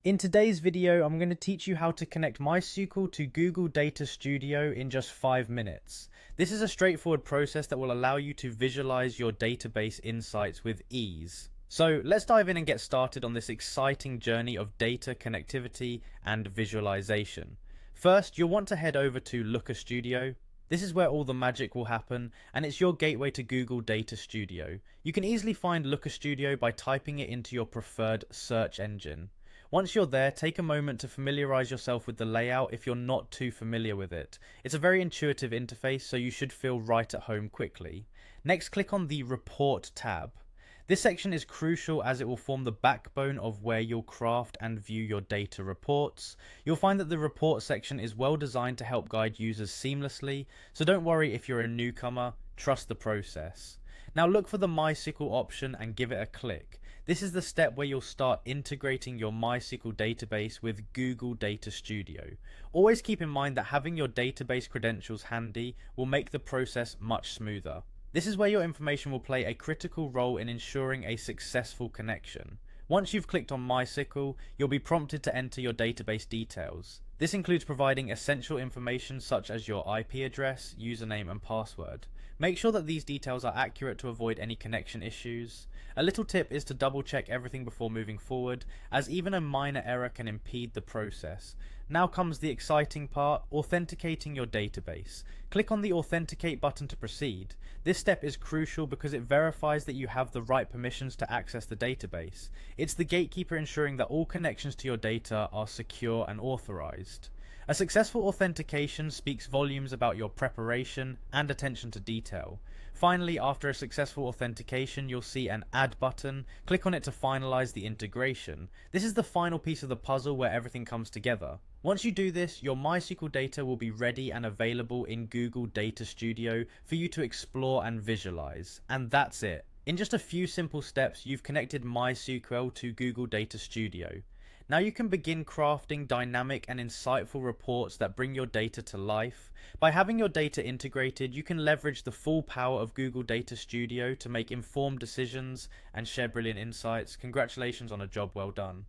In today's video, I'm going to teach you how to connect MySQL to Google Data Studio in just 5 minutes. This is a straightforward process that will allow you to visualize your database insights with ease. So let's dive in and get started on this exciting journey of data connectivity and visualization. First, you'll want to head over to Looker Studio. This is where all the magic will happen, and it's your gateway to Google Data Studio. You can easily find Looker Studio by typing it into your preferred search engine. Once you're there, take a moment to familiarize yourself with the layout if you're not too familiar with it. It's a very intuitive interface, so you should feel right at home quickly. Next, click on the Report tab. This section is crucial as it will form the backbone of where you'll craft and view your data reports. You'll find that the report section is well designed to help guide users seamlessly, so don't worry if you're a newcomer, trust the process. Now look for the MySQL option and give it a click. This is the step where you'll start integrating your MySQL database with Google Data Studio. Always keep in mind that having your database credentials handy will make the process much smoother. This is where your information will play a critical role in ensuring a successful connection. Once you've clicked on MySQL, you'll be prompted to enter your database details. This includes providing essential information such as your IP address, username and password. Make sure that these details are accurate to avoid any connection issues. A little tip is to double check everything before moving forward, as even a minor error can impede the process. Now comes the exciting part, authenticating your database. Click on the Authenticate button to proceed. This step is crucial because it verifies that you have the right permissions to access the database. It's the gatekeeper ensuring that all connections to your data are secure and authorized. A successful authentication speaks volumes about your preparation and attention to detail. Finally, after a successful authentication, you'll see an Add button. Click on it to finalize the integration. This is the final piece of the puzzle where everything comes together. Once you do this, your MySQL data will be ready and available in Google Data Studio for you to explore and visualize. And that's it. In just a few simple steps, you've connected MySQL to Google Data Studio. Now you can begin crafting dynamic and insightful reports that bring your data to life. By having your data integrated, you can leverage the full power of Google Data Studio to make informed decisions and share brilliant insights. Congratulations on a job well done.